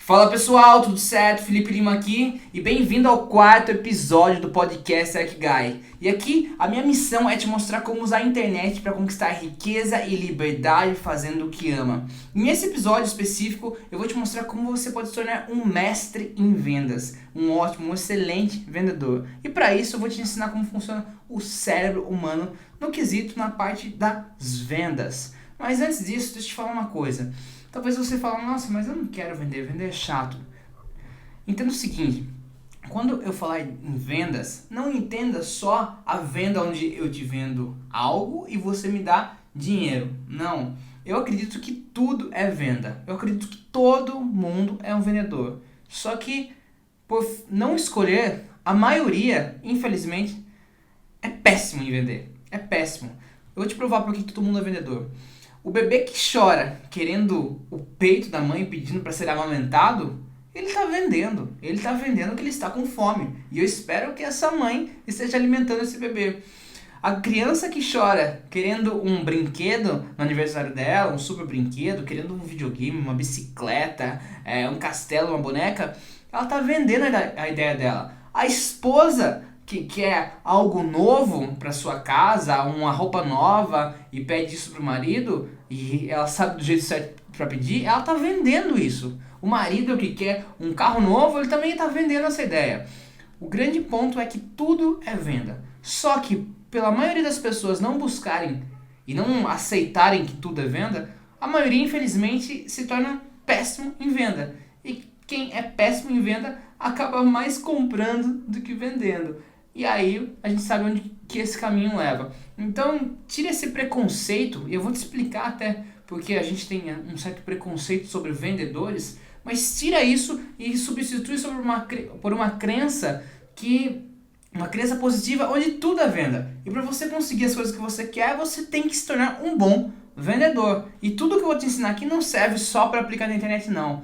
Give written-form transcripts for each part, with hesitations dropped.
Fala pessoal, tudo certo? Felipe Lima aqui e bem-vindo ao quarto episódio do podcast Arquigai. E aqui a minha missão é te mostrar como usar a internet para conquistar riqueza e liberdade fazendo o que ama. E nesse episódio específico eu vou te mostrar como você pode se tornar um mestre em vendas, um ótimo, um excelente vendedor. E para isso eu vou te ensinar como funciona o cérebro humano no quesito na parte das vendas. Mas antes disso, deixa eu te falar uma coisa. Talvez você fale, nossa, mas eu não quero vender é chato. Entenda o seguinte, quando eu falar em vendas, não entenda só a venda onde eu te vendo algo e você me dá dinheiro. Não, eu acredito que tudo é venda. Eu acredito que todo mundo é um vendedor. Só que, por não escolher, a maioria, infelizmente, é péssimo em vender. É péssimo. Eu vou te provar porque todo mundo é vendedor. O bebê que chora querendo o peito da mãe pedindo para ser amamentado, ele está vendendo. Ele está vendendo que ele está com fome. E eu espero que essa mãe esteja alimentando esse bebê. A criança que chora querendo um brinquedo no aniversário dela, um super brinquedo, querendo um videogame, uma bicicleta, um castelo, uma boneca, ela está vendendo a ideia dela. A esposa que quer algo novo para sua casa, uma roupa nova e pede isso pro marido e ela sabe do jeito certo para pedir, ela tá vendendo isso. O marido que quer um carro novo, ele também tá vendendo essa ideia. O grande ponto é que tudo é venda. Só que pela maioria das pessoas não buscarem e não aceitarem que tudo é venda, a maioria infelizmente se torna péssimo em venda. E quem é péssimo em venda acaba mais comprando do que vendendo. E aí a gente sabe onde que esse caminho leva. Então tira esse preconceito, e eu vou te explicar até porque a gente tem um certo preconceito sobre vendedores, mas tira isso e substitui por uma crença uma crença positiva onde tudo é venda. E para você conseguir as coisas que você quer, você tem que se tornar um bom vendedor. E tudo que eu vou te ensinar aqui não serve só para aplicar na internet não.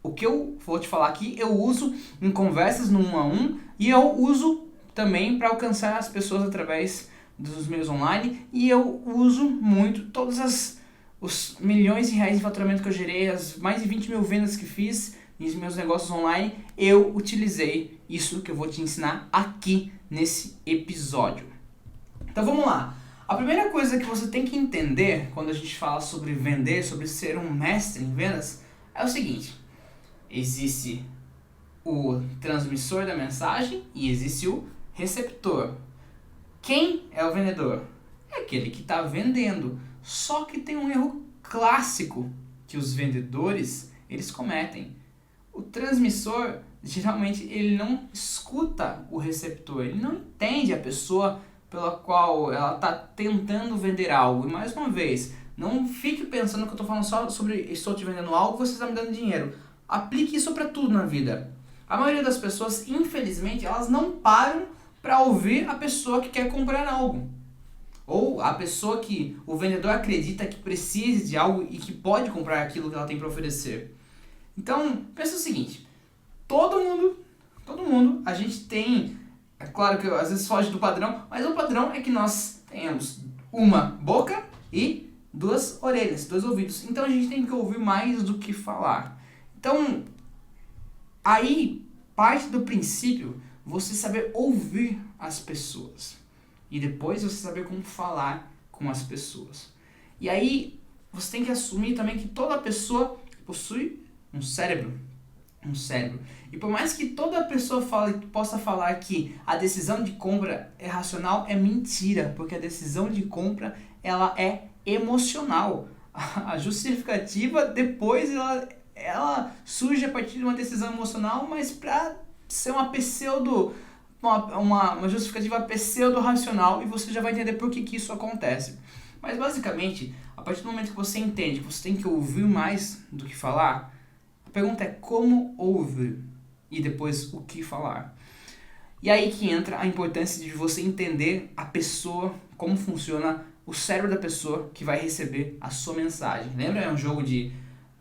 O que eu vou te falar aqui, eu uso em conversas no 1-a-1 e eu uso também para alcançar as pessoas através dos meios online, e eu uso muito todos os milhões de reais de faturamento que eu gerei, as mais de 20 mil vendas que fiz nos meus negócios online, eu utilizei isso que eu vou te ensinar aqui nesse episódio. Então vamos lá. A primeira coisa que você tem que entender quando a gente fala sobre vender, sobre ser um mestre em vendas, é o seguinte: existe o transmissor da mensagem e existe o receptor. Quem é o vendedor? É aquele que está vendendo. Só que tem um erro clássico que os vendedores eles cometem. O transmissor, geralmente, ele não escuta o receptor. Ele não entende a pessoa pela qual ela está tentando vender algo. E mais uma vez, não fique pensando que eu estou falando só sobre estou te vendendo algo, você está me dando dinheiro. Aplique isso para tudo na vida. A maioria das pessoas, infelizmente, elas não param para ouvir a pessoa que quer comprar algo. Ou a pessoa que o vendedor acredita que precise de algo e que pode comprar aquilo que ela tem para oferecer. Então, pensa o seguinte: todo mundo, a gente tem, é claro que às vezes foge do padrão, mas o padrão é que nós tenhamos uma boca e duas orelhas, dois ouvidos. Então a gente tem que ouvir mais do que falar. Então, aí parte do princípio você saber ouvir as pessoas e depois você saber como falar com as pessoas. E aí você tem que assumir também que toda pessoa possui um cérebro. E por mais que toda pessoa possa falar que a decisão de compra é racional, é mentira, porque a decisão de compra ela é emocional. A justificativa depois ela surge a partir de uma decisão emocional, mas para ser uma justificativa pseudo-racional, e você já vai entender por que isso acontece. Mas basicamente, a partir do momento que você entende que você tem que ouvir mais do que falar, a pergunta é como ouvir e depois o que falar. E aí que entra a importância de você entender a pessoa, como funciona o cérebro da pessoa que vai receber a sua mensagem. Lembra? É um jogo de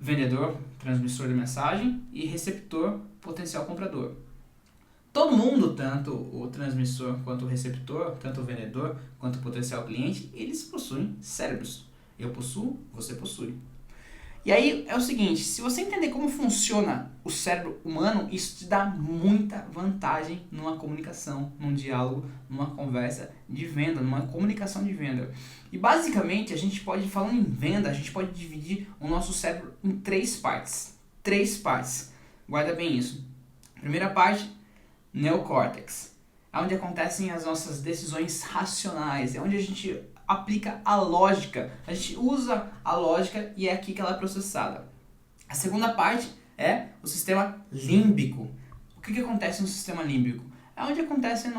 vendedor, transmissor de mensagem, e receptor, potencial comprador. Todo mundo, tanto o transmissor quanto o receptor, tanto o vendedor quanto o potencial cliente, eles possuem cérebros. Eu possuo, você possui. E aí é o seguinte, se você entender como funciona o cérebro humano, isso te dá muita vantagem numa comunicação, num diálogo, numa conversa de venda, numa comunicação de venda. E basicamente, a gente pode, falando em venda, a gente pode dividir o nosso cérebro em três partes. Três partes. Guarda bem isso. Primeira parte, neocórtex. É onde acontecem as nossas decisões racionais, é onde a gente aplica a lógica, a gente usa a lógica e é aqui que ela é processada. A segunda parte é o sistema límbico. O que acontece no sistema límbico? É onde acontecem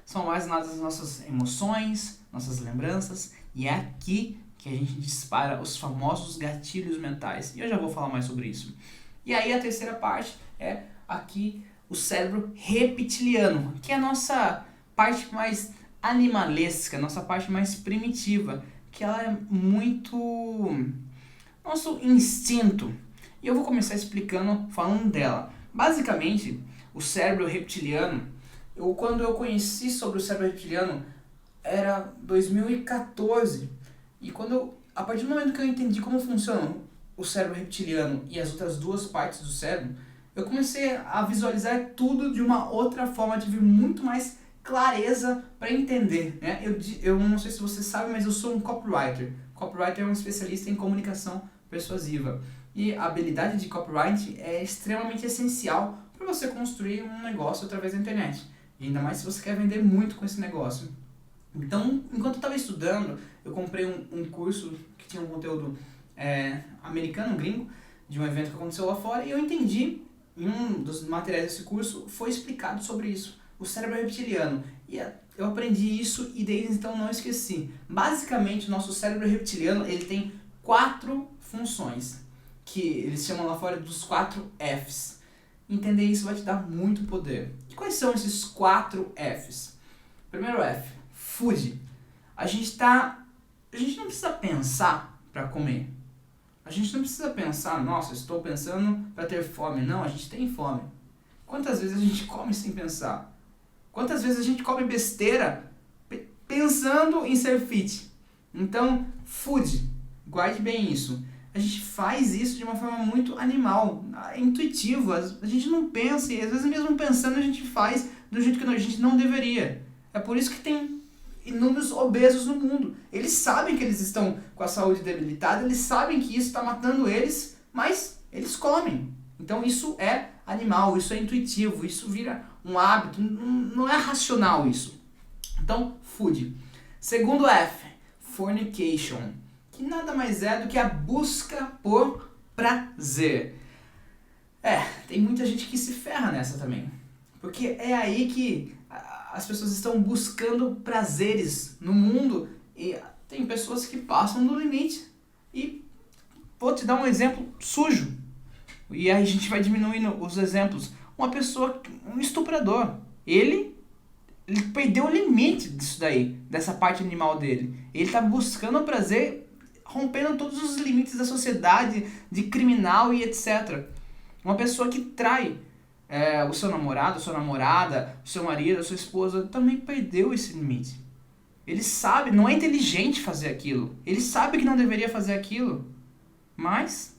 são mais nada as nossas emoções, nossas lembranças, e é aqui que a gente dispara os famosos gatilhos mentais. E eu já vou falar mais sobre isso. E aí a terceira parte é aqui o cérebro reptiliano, que é a nossa parte mais animalesca, nossa parte mais primitiva, que ela é muito nosso instinto. E eu vou começar explicando, falando dela. Basicamente, o cérebro reptiliano, quando eu conheci sobre o cérebro reptiliano, era 2014. E a partir do momento que eu entendi como funciona o cérebro reptiliano e as outras duas partes do cérebro, eu comecei a visualizar tudo de uma outra forma, tive muito mais clareza para entender, né? Eu não sei se você sabe, mas eu sou um copywriter. Copywriter é um especialista em comunicação persuasiva. E a habilidade de copyright é extremamente essencial para você construir um negócio através da internet. E ainda mais se você quer vender muito com esse negócio. Então, enquanto eu estava estudando, eu comprei um curso que tinha um conteúdo americano, gringo, de um evento que aconteceu lá fora, e eu entendi, em um dos materiais desse curso, foi explicado sobre isso, o cérebro reptiliano. E eu aprendi isso e desde então não esqueci. Basicamente, o nosso cérebro reptiliano ele tem 4 funções, que eles chamam lá fora dos 4 Fs. Entender isso vai te dar muito poder. E quais são esses 4 Fs? Primeiro F, food. A gente não precisa pensar para comer. A gente não precisa pensar, nossa, estou pensando para ter fome. Não, a gente tem fome. Quantas vezes a gente come sem pensar? Quantas vezes a gente come besteira pensando em ser fit? Então, food, guarde bem isso. A gente faz isso de uma forma muito animal, intuitiva. A gente não pensa e às vezes mesmo pensando a gente faz do jeito que a gente não deveria. É por isso que tem inúmeros obesos no mundo. Eles sabem que eles estão com a saúde debilitada, eles sabem que isso está matando eles, mas eles comem. Então isso é animal, isso é intuitivo, isso vira um hábito, não é racional isso. Então, food. Segundo F, fornication, que nada mais é do que a busca por prazer. Tem muita gente que se ferra nessa também, porque é aí que as pessoas estão buscando prazeres no mundo e tem pessoas que passam do limite. E vou te dar um exemplo sujo. E aí a gente vai diminuindo os exemplos. Uma pessoa, um estuprador, ele perdeu o limite disso daí, dessa parte animal dele. Ele está buscando o prazer, rompendo todos os limites da sociedade, de criminal e etc. Uma pessoa que trai o seu namorado, a sua namorada, o seu marido, a sua esposa, também perdeu esse limite. Ele sabe, não é inteligente fazer aquilo. Ele sabe que não deveria fazer aquilo. Mas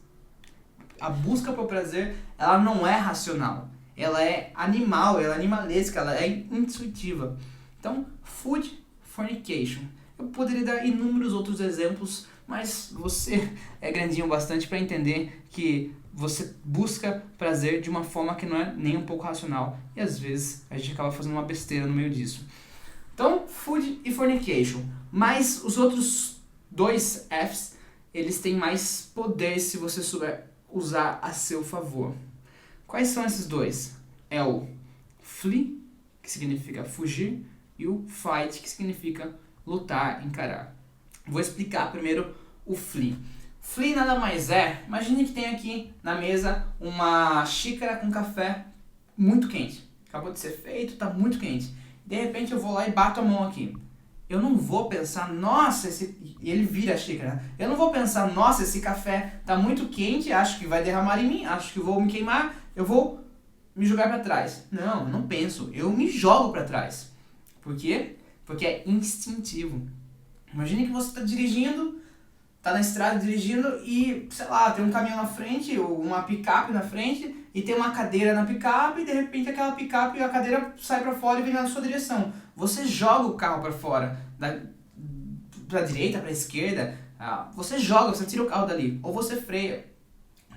a busca por prazer, ela não é racional. Ela é animal, ela é animalesca, ela é intuitiva. Então, food fornication. Eu poderia dar inúmeros outros exemplos, mas você é grandinho bastante para entender que você busca prazer de uma forma que não é nem um pouco racional. E às vezes a gente acaba fazendo uma besteira no meio disso. Então, food e fornication. Mas os outros 2 Fs, eles têm mais poder se você souber usar a seu favor. Quais são esses 2? É o flee, que significa fugir, e o fight, que significa lutar, encarar. Vou explicar primeiro o flee. Flee nada mais é, imagine que tem aqui na mesa uma xícara com café muito quente. Acabou de ser feito, está muito quente. De repente eu vou lá e bato a mão aqui. Eu não vou pensar, nossa, e ele vira a xícara. Eu não vou pensar, nossa, esse café está muito quente, acho que vai derramar em mim, acho que vou me queimar, eu vou me jogar para trás. Não, eu não penso, eu me jogo para trás. Por quê? Porque é instintivo. Imagine que você está dirigindo, tá na estrada dirigindo e, sei lá, tem um caminhão na frente, ou uma picape na frente, e tem uma cadeira na picape, e de repente aquela picape e a cadeira sai pra fora e vem na sua direção. Você joga o carro pra fora, pra direita, pra esquerda, você joga, você tira o carro dali, ou você freia.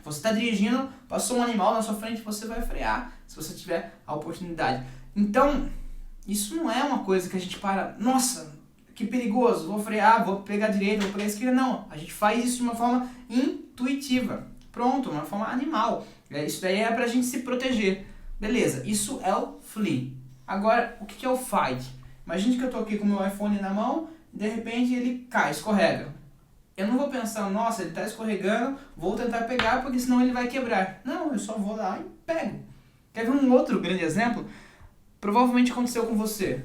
Você tá dirigindo, passou um animal na sua frente, você vai frear, se você tiver a oportunidade. Então, isso não é uma coisa que a gente para, nossa, que perigoso, vou frear, vou pegar a direita, vou pegar a esquerda. Não, a gente faz isso de uma forma intuitiva. Pronto, uma forma animal. Isso daí é pra gente se proteger. Beleza, isso é o flee. Agora, o que é o fight? Imagine que eu tô aqui com o meu iPhone na mão e de repente ele cai, escorrega. Eu não vou pensar, nossa, ele tá escorregando, vou tentar pegar porque senão ele vai quebrar. Não, eu só vou lá e pego. Quer ver um outro grande exemplo? Provavelmente aconteceu com você.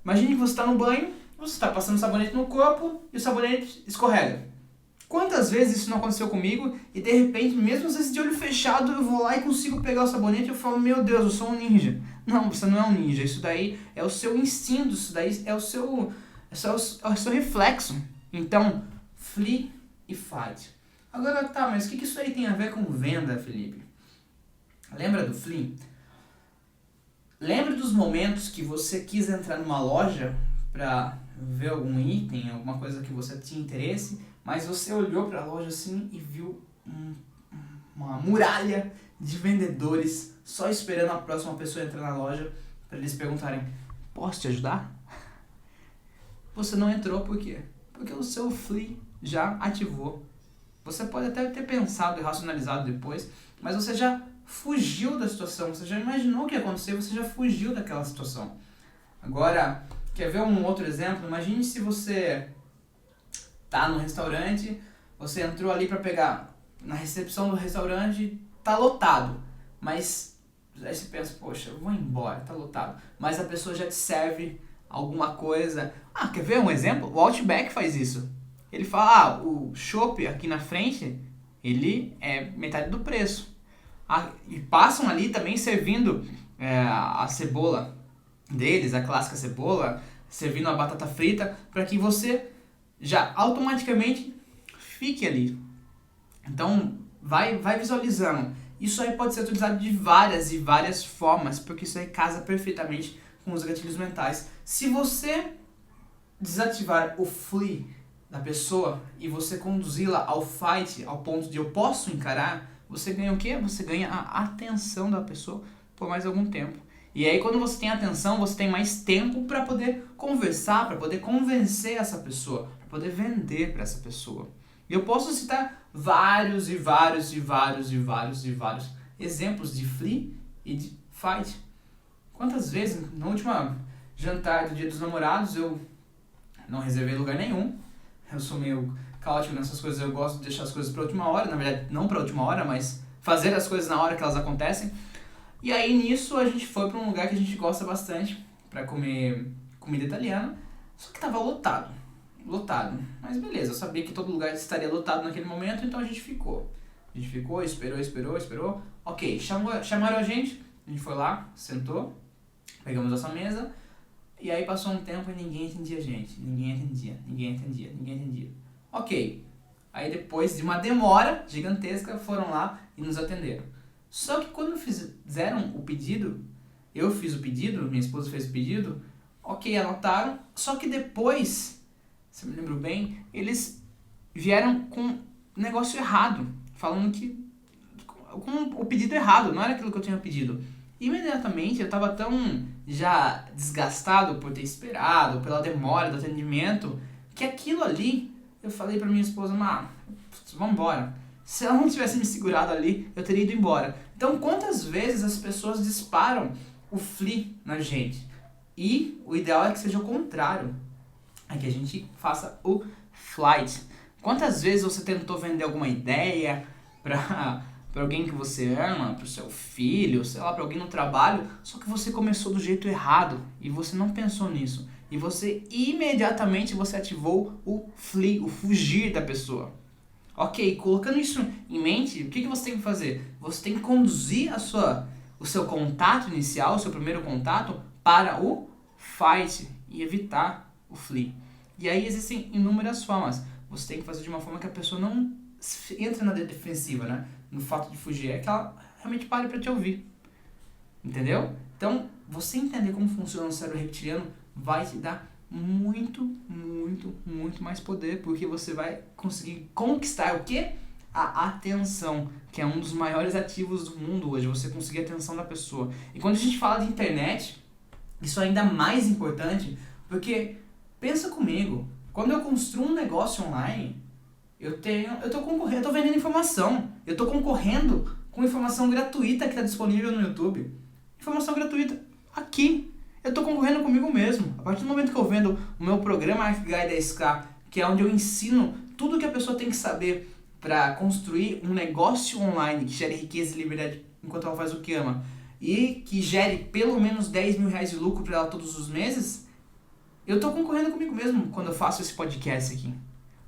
Imagine que você está no banho, você está passando sabonete no corpo e o sabonete escorrega. Quantas vezes isso não aconteceu comigo e de repente, mesmo às vezes de olho fechado, eu vou lá e consigo pegar o sabonete e eu falo, meu Deus, eu sou um ninja. Não, você não é um ninja, isso daí é o seu instinto, isso daí é o seu reflexo. Então, flee e fight. Agora tá, mas o que isso aí tem a ver com venda, Felipe? Lembra do flee? Lembra dos momentos que você quis entrar numa loja para ver algum item, alguma coisa que você tinha interesse, mas você olhou para a loja assim e viu uma muralha de vendedores só esperando a próxima pessoa entrar na loja para eles perguntarem: posso te ajudar? Você não entrou por quê? Porque o seu flee já ativou. Você pode até ter pensado e racionalizado depois, mas você já fugiu da situação, você já imaginou o que ia acontecer, você já fugiu daquela situação. Agora, quer ver um outro exemplo? Imagine se você tá no restaurante, você entrou ali para pegar na recepção do restaurante, tá lotado, mas aí você pensa, poxa, eu vou embora, tá lotado, mas a pessoa já te serve alguma coisa. Quer ver um exemplo? O Outback faz isso. Ele fala, o chopp aqui na frente, ele é metade do preço. E passam ali também servindo a cebola deles, a clássica cebola, servindo a batata frita, para que você já automaticamente fique ali. Então, vai visualizando. Isso aí pode ser utilizado de várias e várias formas, porque isso aí casa perfeitamente com os gatilhos mentais. Se você desativar o flee da pessoa e você conduzi-la ao fight, ao ponto de eu posso encarar, você ganha o quê? Você ganha a atenção da pessoa por mais algum tempo. E aí quando você tem atenção, você tem mais tempo para poder conversar, para poder convencer essa pessoa, para poder vender para essa pessoa. E eu posso citar vários exemplos de flee e de fight. Quantas vezes, na última jantar do Dia dos Namorados, eu não reservei lugar nenhum. Eu sou meio caótico nessas coisas, eu gosto de deixar as coisas para última hora, na verdade não para última hora, mas fazer as coisas na hora que elas acontecem. E aí nisso a gente foi para um lugar que a gente gosta bastante para comer comida italiana, só que tava lotado, mas beleza, eu sabia que todo lugar estaria lotado naquele momento, então a gente ficou, esperou, ok, chamaram a gente foi lá, sentou, pegamos essa mesa, e aí passou um tempo e ninguém entendia a gente, ninguém entendia. Ok, aí depois de uma demora gigantesca foram lá e nos atenderam. Só que quando fizeram o pedido, eu fiz o pedido, minha esposa fez o pedido, ok, anotaram, só que depois, se eu me lembro bem, eles vieram com um negócio errado, falando que com o pedido errado, não era aquilo que eu tinha pedido. Imediatamente eu estava tão já desgastado por ter esperado, pela demora do atendimento, que aquilo ali, eu falei pra minha esposa, vamos embora. Se ela não tivesse me segurado ali, eu teria ido embora. Então, quantas vezes as pessoas disparam o flee na gente? E o ideal é que seja o contrário, é que a gente faça o flight. Quantas vezes você tentou vender alguma ideia para alguém que você ama, para o seu filho, sei lá, para alguém no trabalho, só que você começou do jeito errado e você não pensou nisso. E você imediatamente você ativou o flee, o fugir da pessoa. Ok, colocando isso em mente, o que você tem que fazer? Você tem que conduzir o seu contato inicial, o seu primeiro contato, para o fight e evitar o flee. E aí existem inúmeras formas. você tem que fazer de uma forma que a pessoa não entre na defensiva, né? No fato de fugir, é que ela realmente pare para te ouvir. Entendeu? Então, você entender como funciona o cérebro reptiliano vai te dar muito, muito, muito mais poder, porque você vai conseguir conquistar o quê? A atenção, que é um dos maiores ativos do mundo hoje, você conseguir a atenção da pessoa. E quando a gente fala de internet, isso é ainda mais importante, porque pensa comigo, quando eu construo um negócio online, eu tô vendendo informação, eu tô concorrendo com informação gratuita que está disponível no YouTube. Informação gratuita aqui. Eu tô concorrendo comigo mesmo. A partir do momento que eu vendo o meu programa ArcGuy 10K, que é onde eu ensino tudo que a pessoa tem que saber para construir um negócio online que gere riqueza e liberdade enquanto ela faz o que ama, e que gere pelo menos 10 mil reais de lucro para ela todos os meses, eu tô concorrendo comigo mesmo quando eu faço esse podcast aqui.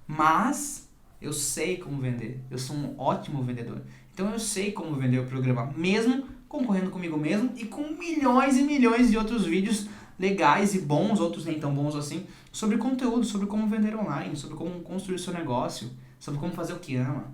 Mas eu sei como vender. Eu sou um ótimo vendedor. Então eu sei como vender o programa, mesmo concorrendo comigo mesmo e com milhões e milhões de outros vídeos legais e bons, outros nem tão bons assim, sobre conteúdo, sobre como vender online, sobre como construir seu negócio, sobre como fazer o que ama.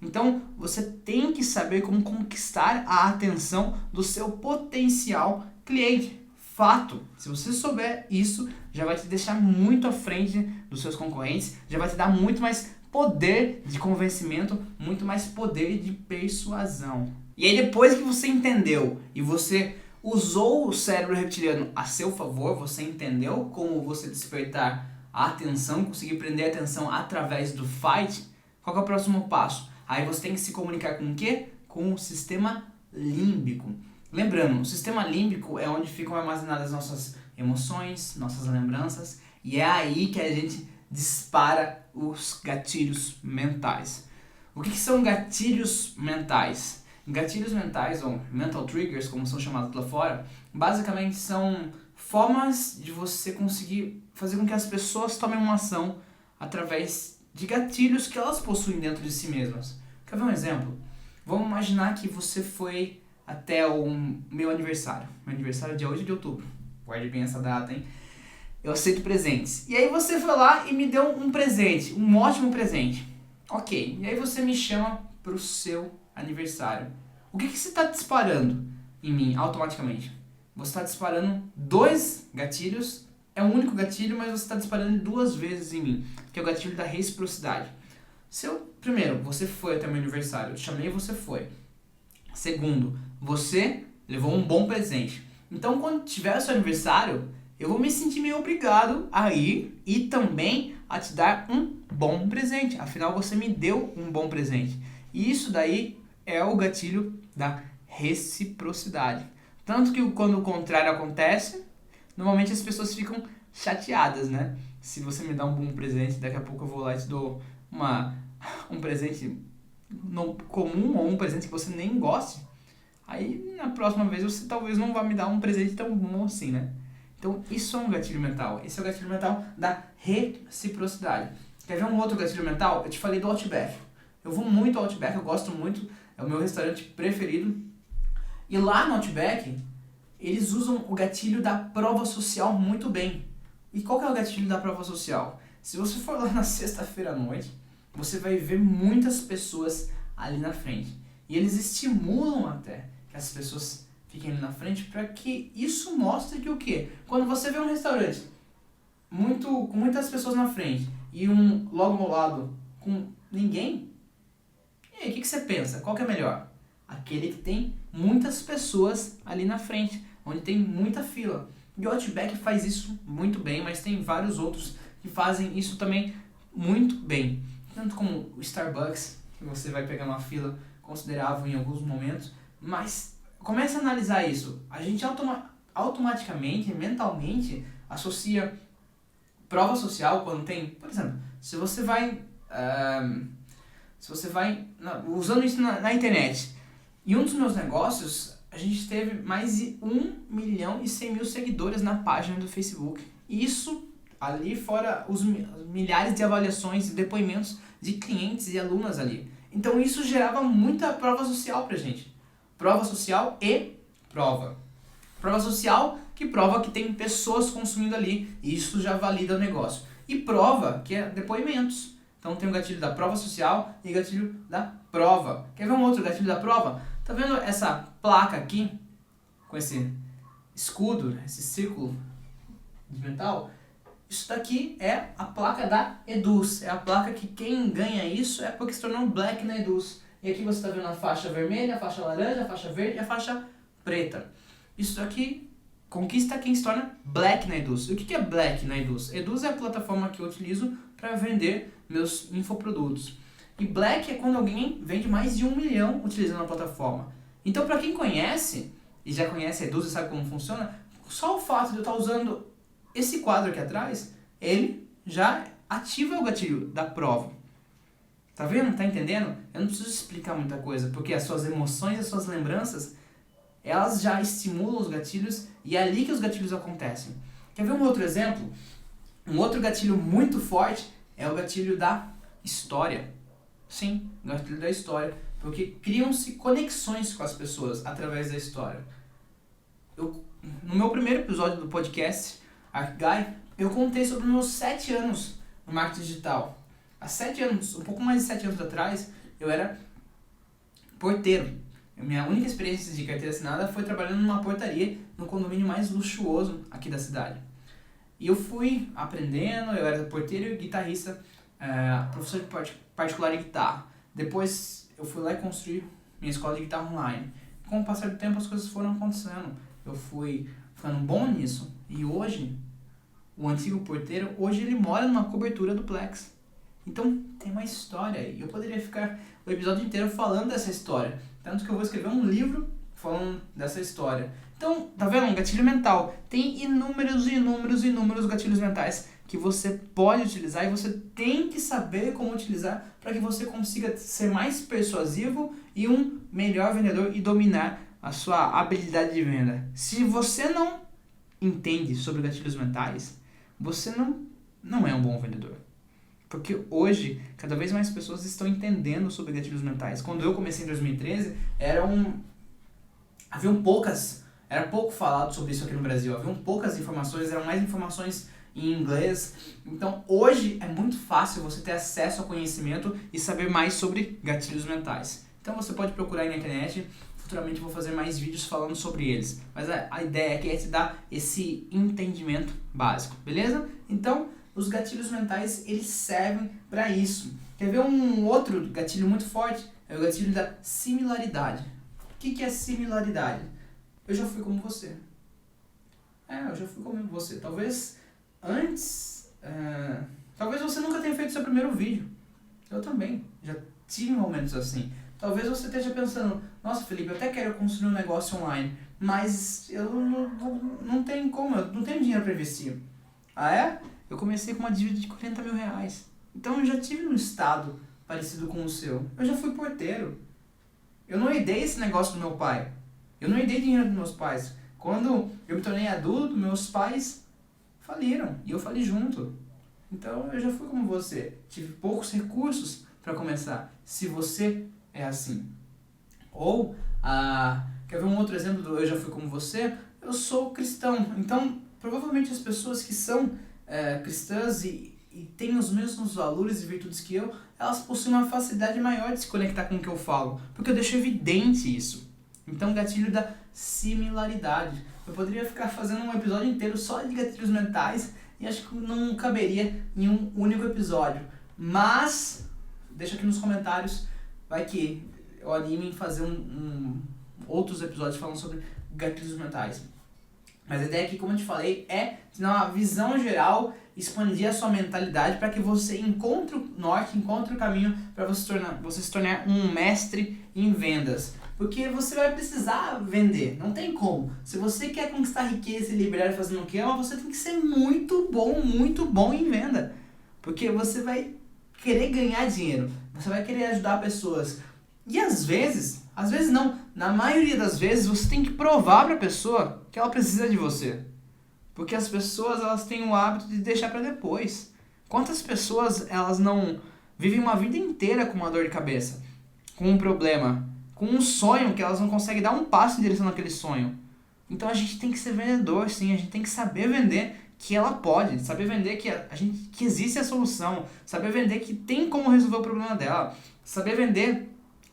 Então, você tem que saber como conquistar a atenção do seu potencial cliente. Fato. Se você souber isso, já vai te deixar muito à frente dos seus concorrentes, já vai te dar muito mais poder de convencimento, muito mais poder de persuasão. E aí depois que você entendeu e você usou o cérebro reptiliano a seu favor, você entendeu como você despertar a atenção, conseguir prender a atenção através do fight, qual que é o próximo passo? Aí você tem que se comunicar com o quê? Com o sistema límbico. Lembrando, o sistema límbico é onde ficam armazenadas nossas emoções, nossas lembranças, e é aí que a gente dispara os gatilhos mentais. O que são gatilhos mentais? Gatilhos mentais, ou mental triggers, como são chamados lá fora, basicamente são formas de você conseguir fazer com que as pessoas tomem uma ação através de gatilhos que elas possuem dentro de si mesmas. Quer ver um exemplo? Vamos imaginar que você foi até o meu aniversário. Meu aniversário é dia 8 de outubro. Guarde bem essa data, hein? Eu aceito presentes. E aí você foi lá e me deu um presente, um ótimo presente. Ok, e aí você me chama pro seu aniversário. O que você está disparando em mim automaticamente? Você está disparando 2 gatilhos, é um único gatilho, mas você está disparando 2 vezes em mim, que é o gatilho da reciprocidade. Primeiro, você foi até o meu aniversário, eu te chamei e você foi. Segundo, você levou um bom presente. Então, quando tiver o seu aniversário, eu vou me sentir meio obrigado a ir e também a te dar um bom presente. Afinal, você me deu um bom presente. E isso daí é o gatilho da reciprocidade. Tanto que quando o contrário acontece, normalmente as pessoas ficam chateadas, né? Se você me dá um bom presente, daqui a pouco eu vou lá e te dou um presente comum ou um presente que você nem goste, aí na próxima vez você talvez não vá me dar um presente tão bom assim, né? Então isso é um gatilho mental. Esse é o gatilho mental da reciprocidade. Quer ver um outro gatilho mental? Eu te falei do Outback. Eu vou muito ao Outback, eu gosto muito, é o meu restaurante preferido. E lá no Outback, eles usam o gatilho da prova social muito bem. E qual que é o gatilho da prova social? Se você for lá na sexta-feira à noite, você vai ver muitas pessoas ali na frente. E eles estimulam até que as pessoas fiquem ali na frente para que isso mostre que o quê? Quando você vê um restaurante com muitas pessoas na frente e um logo ao lado com ninguém, e aí o que você pensa? Qual que é melhor? Aquele que tem muitas pessoas ali na frente, onde tem muita fila. E o Outback faz isso muito bem, mas tem vários outros que fazem isso também muito bem. Tanto como o Starbucks, que você vai pegar uma fila considerável em alguns momentos, mas comece a analisar isso. A gente automaticamente, mentalmente, associa prova social quando tem, por exemplo, se você vai usando isso na internet. Em um dos meus negócios, a gente teve mais de 1.100.000 seguidores na página do Facebook. E isso ali fora os milhares de avaliações e depoimentos de clientes e alunas ali. Então isso gerava muita prova social pra gente. Prova social e prova. Prova social que prova que tem pessoas consumindo ali. E isso já valida o negócio. E prova que é depoimentos. Então tem o gatilho da prova social e o gatilho da prova. Quer ver um outro gatilho da prova? Tá vendo essa placa aqui? Com esse escudo, esse círculo de metal? Isso daqui é a placa da Eduz. É a placa que quem ganha isso é porque se tornou Black na Eduz. E aqui você está vendo a faixa vermelha, a faixa laranja, a faixa verde e a faixa preta. Isso daqui conquista quem se torna Black na Eduz. E o que é Black na Eduz? Eduz é a plataforma que eu utilizo para vender meus infoprodutos. E Black é quando alguém vende mais de 1 milhão utilizando a plataforma. Então, para quem conhece, e já conhece a Eduz e sabe como funciona, só o fato de eu estar usando esse quadro aqui atrás, ele já ativa o gatilho da prova. Tá vendo? Tá entendendo? Eu não preciso explicar muita coisa, porque as suas emoções e as suas lembranças, elas já estimulam os gatilhos e é ali que os gatilhos acontecem. Quer ver um outro exemplo? Um outro gatilho muito forte é o gatilho da história. Sim, o gatilho da história, porque criam-se conexões com as pessoas através da história. No meu primeiro episódio do podcast, ArcGuy, eu contei sobre meus 7 anos no marketing digital. Há 7 anos, um pouco mais de 7 anos atrás, eu era porteiro. Minha única experiência de carteira assinada foi trabalhando numa portaria no condomínio mais luxuoso aqui da cidade. E eu fui aprendendo, eu era porteiro e guitarrista, professor de particular de guitarra. Depois eu fui lá e construí minha escola de guitarra online. Com o passar do tempo as coisas foram acontecendo. Eu fui ficando bom nisso. E hoje, o antigo porteiro, hoje ele mora numa cobertura duplex. Então tem uma história aí. Eu poderia ficar o episódio inteiro falando dessa história. Tanto que eu vou escrever um livro falando dessa história. Então, tá vendo? Um gatilho mental. Tem inúmeros gatilhos mentais que você pode utilizar e você tem que saber como utilizar para que você consiga ser mais persuasivo e um melhor vendedor e dominar a sua habilidade de venda. Se você não entende sobre gatilhos mentais, você não é um bom vendedor. Porque hoje, cada vez mais pessoas estão entendendo sobre gatilhos mentais. Quando eu comecei em 2013, era pouco falado sobre isso aqui no Brasil. Haviam poucas informações, eram mais informações em inglês. Então, hoje é muito fácil você ter acesso ao conhecimento e saber mais sobre gatilhos mentais. Então, você pode procurar aí na internet. Futuramente vou fazer mais vídeos falando sobre eles. Mas a ideia aqui é te dar esse entendimento básico, beleza? Então, os gatilhos mentais, eles servem para isso. Quer ver um outro gatilho muito forte? É o gatilho da similaridade. O que é similaridade? Eu já fui como você. Eu já fui como você. Talvez talvez você nunca tenha feito seu primeiro vídeo. Eu também. Já tive momentos assim. Talvez você esteja pensando, nossa Felipe, eu até quero construir um negócio online, mas eu não tenho como, eu não tenho dinheiro para investir. Ah é? Eu comecei com uma dívida de 40 mil reais. Então eu já tive um estado parecido com o seu. Eu já fui porteiro. Eu não herdei esse negócio do meu pai. Eu não herdei dinheiro dos meus pais. Quando eu me tornei adulto, meus pais faliram. E eu fali junto. Então eu já fui como você. Tive poucos recursos para começar. Se você é assim. Ou, quer ver um outro exemplo do eu já fui como você? Eu sou cristão. Então, provavelmente as pessoas que são cristãs e têm os mesmos valores e virtudes que eu, elas possuem uma facilidade maior de se conectar com o que eu falo. Porque eu deixo evidente isso. Então, gatilho da similaridade. Eu poderia ficar fazendo um episódio inteiro só de gatilhos mentais e acho que não caberia em um único episódio. Mas, deixa aqui nos comentários, vai que eu anime em fazer outros episódios falando sobre gatilhos mentais. Mas a ideia aqui, como eu te falei, é te dar uma visão geral, expandir a sua mentalidade para que você encontre o norte, encontre o caminho para você se tornar um mestre em vendas. Porque você vai precisar vender, não tem como. Se você quer conquistar riqueza e liberdade fazendo o que ama, você tem que ser muito bom em venda. Porque você vai querer ganhar dinheiro, você vai querer ajudar pessoas. E às vezes não, na maioria das vezes você tem que provar para a pessoa que ela precisa de você. Porque as pessoas, elas têm o hábito de deixar para depois. Quantas pessoas elas não vivem uma vida inteira com uma dor de cabeça, com um problema, com um sonho que elas não conseguem dar um passo em direção àquele sonho. Então a gente tem que ser vendedor, sim, a gente tem que saber vender que ela pode, saber vender que existe a solução, saber vender que tem como resolver o problema dela, saber vender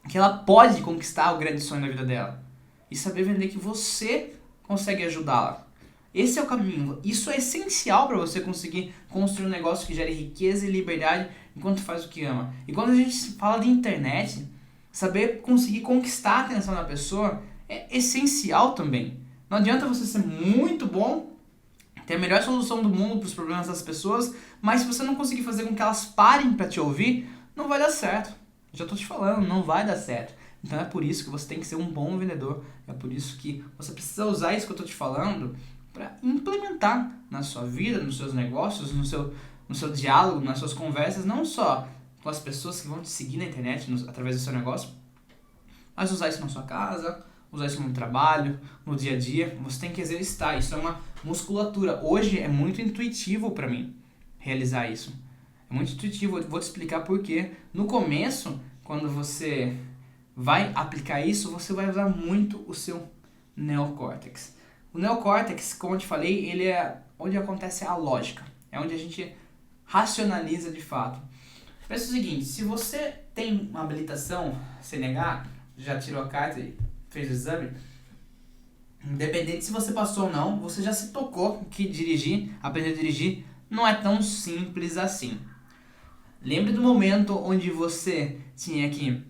que ela pode conquistar o grande sonho da vida dela e saber vender que você consegue ajudá-la. Esse é o caminho. Isso é essencial para você conseguir construir um negócio que gere riqueza e liberdade enquanto faz o que ama. E quando a gente fala de internet, saber conseguir conquistar a atenção da pessoa é essencial também. Não adianta você ser muito bom, ter a melhor solução do mundo para os problemas das pessoas, mas se você não conseguir fazer com que elas parem para te ouvir, não vai dar certo. Já tô te falando, não vai dar certo. Então é por isso que você tem que ser um bom vendedor. É por isso que você precisa usar isso que eu tô te falando para implementar na sua vida, nos seus negócios, no seu diálogo, nas suas conversas, não só com as pessoas que vão te seguir na internet através do seu negócio, mas usar isso na sua casa, usar isso no trabalho, no dia a dia. Você tem que exercitar, isso é uma musculatura. Hoje é muito intuitivo para mim realizar isso. É muito intuitivo, eu vou te explicar por quê. No começo, quando você vai aplicar isso, você vai usar muito o seu neocórtex. O neocórtex, como eu te falei, ele é onde acontece a lógica. É onde a gente racionaliza de fato. Pensa o seguinte, se você tem uma habilitação CNH, já tirou a carta e fez o exame, independente se você passou ou não, você já se tocou que aprender a dirigir, não é tão simples assim. Lembre do momento onde você tinha que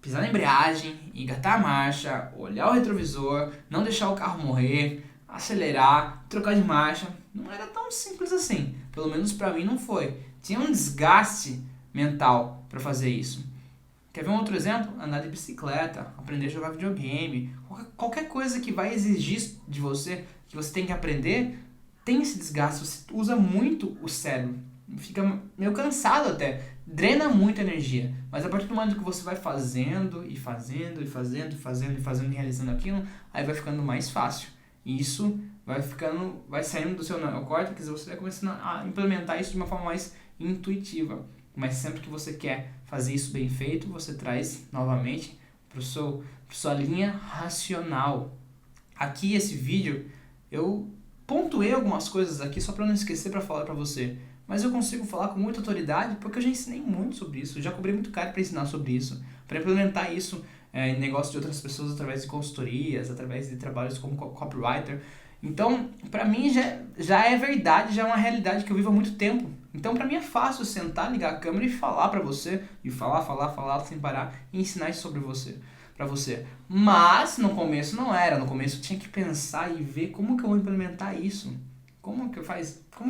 pisar na embreagem, engatar a marcha, olhar o retrovisor, não deixar o carro morrer, acelerar, trocar de marcha. Não era tão simples assim. Pelo menos pra mim não foi. Tinha um desgaste mental para fazer isso. Quer ver um outro exemplo? Andar de bicicleta, aprender a jogar videogame, qualquer coisa que vai exigir de você, que você tem que aprender, tem esse desgaste, você usa muito o cérebro, fica meio cansado até, drena muita energia, mas a partir do momento que você vai fazendo, realizando aquilo, aí vai ficando mais fácil, e isso vai saindo do seu neocórtex e você vai começando a implementar isso de uma forma mais intuitiva. Mas sempre que você quer fazer isso bem feito, você traz novamente para sua linha racional. Aqui esse vídeo, eu pontuei algumas coisas aqui só para não esquecer para falar para você. Mas eu consigo falar com muita autoridade porque eu já ensinei muito sobre isso. Eu já cobrei muito caro para ensinar sobre isso. Para implementar isso em negócios de outras pessoas através de consultorias, através de trabalhos como copywriter. Então, para mim já é verdade, já é uma realidade que eu vivo há muito tempo. Então, para mim é fácil sentar, ligar a câmera e falar para você, e falar sem parar, e ensinar isso sobre você, para você. Mas no começo não era, no começo eu tinha que pensar e ver como que eu vou implementar isso. Como que eu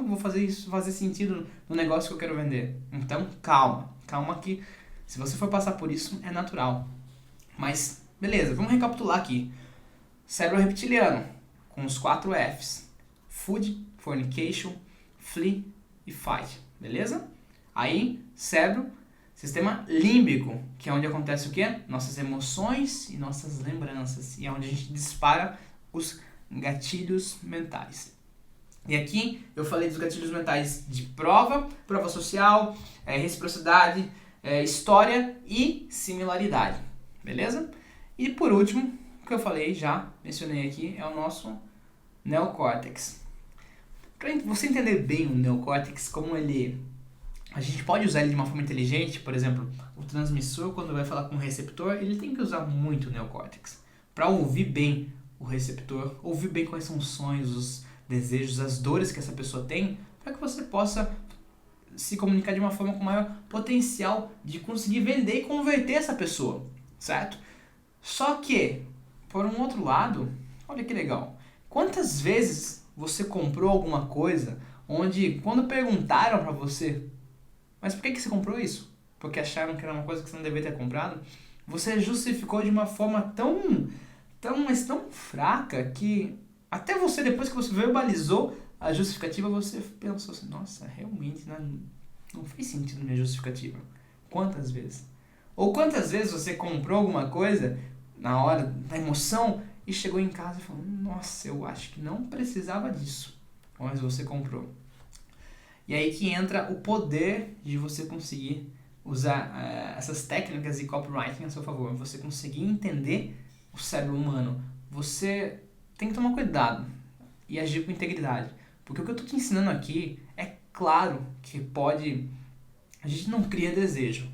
vou fazer isso fazer sentido no negócio que eu quero vender? Então, calma que se você for passar por isso é natural. Mas beleza, vamos recapitular aqui. Cérebro reptiliano, com os 4 Fs: Food, Fornication, Flee e Fight, beleza? Aí, cérebro, sistema límbico, que é onde acontece o quê? Nossas emoções e nossas lembranças, e é onde a gente dispara os gatilhos mentais. E aqui eu falei dos gatilhos mentais de prova social, reciprocidade, história e similaridade, beleza? E por último, o que eu falei, já mencionei aqui, é o nosso neocórtex. Para você entender bem o neocórtex, como a gente pode usar ele de uma forma inteligente, por exemplo, o transmissor, quando vai falar com o receptor, ele tem que usar muito o neocórtex para ouvir bem o receptor, ouvir bem quais são os sonhos, os desejos, as dores que essa pessoa tem, para que você possa se comunicar de uma forma com maior potencial de conseguir vender e converter essa pessoa, certo? Só que, por um outro lado, olha que legal, quantas vezes você comprou alguma coisa onde, quando perguntaram para você, mas por que você comprou isso? Porque acharam que era uma coisa que você não deveria ter comprado, você justificou de uma forma tão fraca que até você, depois que você verbalizou a justificativa, você pensou assim, nossa, realmente não fez sentido minha justificativa. Quantas vezes? Ou quantas vezes você comprou alguma coisa na hora da emoção e chegou em casa e falou, nossa, eu acho que não precisava disso, mas você comprou. E aí que entra o poder de você conseguir usar essas técnicas de copywriting a seu favor, você conseguir entender o cérebro humano. Você tem que tomar cuidado e agir com integridade, Porque o que eu tô te ensinando aqui é claro que pode... A gente não cria desejo,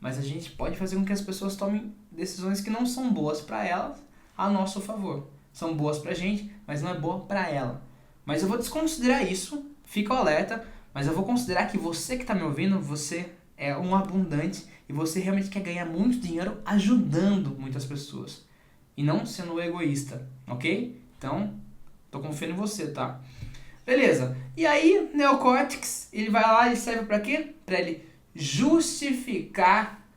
mas a gente pode fazer com que as pessoas tomem decisões que não são boas para elas a nosso favor. São boas pra gente, mas não é boa pra ela. Mas eu vou desconsiderar isso, fica alerta, mas eu vou considerar que você que tá me ouvindo, você é um abundante e você realmente quer ganhar muito dinheiro ajudando muitas pessoas. E não sendo egoísta, ok? Então, tô confiando em você, tá? Beleza. E aí, neocórtex, ele vai lá e serve pra quê? Pra ele justificar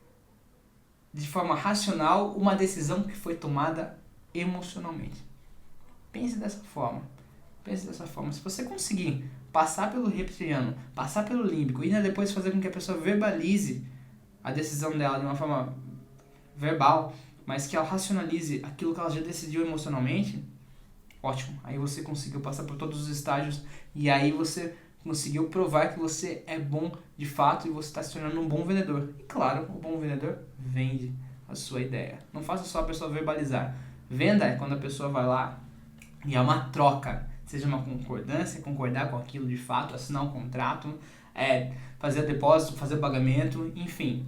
de forma racional uma decisão que foi tomada emocionalmente. Pense dessa forma. Pense dessa forma. Se você conseguir passar pelo reptiliano, passar pelo límbico e ainda depois fazer com que a pessoa verbalize a decisão dela de uma forma verbal, mas que ela racionalize aquilo que ela já decidiu emocionalmente, ótimo. Aí você conseguiu passar por todos os estágios e aí você conseguiu provar que você é bom de fato e você está se tornando um bom vendedor. E claro, o bom vendedor vende a sua ideia. Não faça só a pessoa verbalizar. Venda é quando a pessoa vai lá e é uma troca. Seja uma concordância, concordar com aquilo de fato, assinar um contrato, fazer depósito, fazer pagamento, enfim.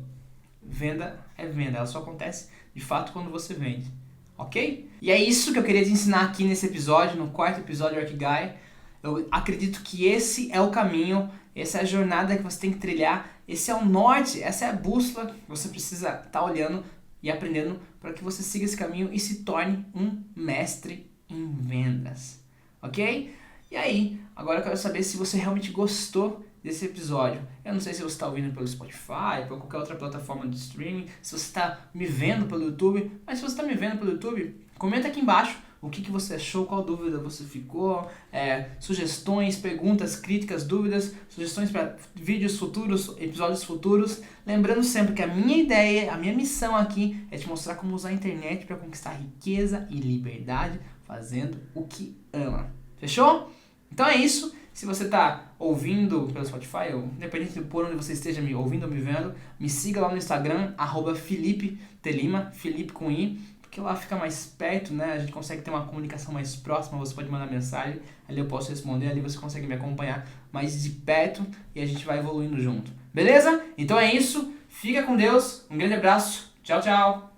Venda é venda, ela só acontece de fato quando você vende, ok? E é isso que eu queria te ensinar aqui nesse episódio, no quarto episódio do Ikigai. Eu acredito que esse é o caminho, essa é a jornada que você tem que trilhar, esse é o norte, essa é a bússola que você precisa estar olhando e aprendendo para que você siga esse caminho e se torne um mestre em vendas, ok? E aí, agora eu quero saber se você realmente gostou desse episódio. Eu não sei se você está ouvindo pelo Spotify, por qualquer outra plataforma de streaming, se você está me vendo pelo YouTube, mas se você está me vendo pelo YouTube, comenta aqui embaixo o que você achou, qual dúvida você ficou, sugestões, perguntas, críticas, dúvidas, sugestões para vídeos futuros, episódios futuros. Lembrando sempre que a minha ideia, a minha missão aqui é te mostrar como usar a internet para conquistar riqueza e liberdade fazendo o que ama. Fechou? Então é isso. Se você está ouvindo pelo Spotify, ou independente de por onde você esteja me ouvindo ou me vendo, me siga lá no Instagram, @FelipeTelima, Felipe com I, porque lá fica mais perto, né? A gente consegue ter uma comunicação mais próxima, você pode mandar mensagem, ali eu posso responder, ali você consegue me acompanhar mais de perto e a gente vai evoluindo junto. Beleza? Então é isso, fica com Deus, um grande abraço, tchau, tchau!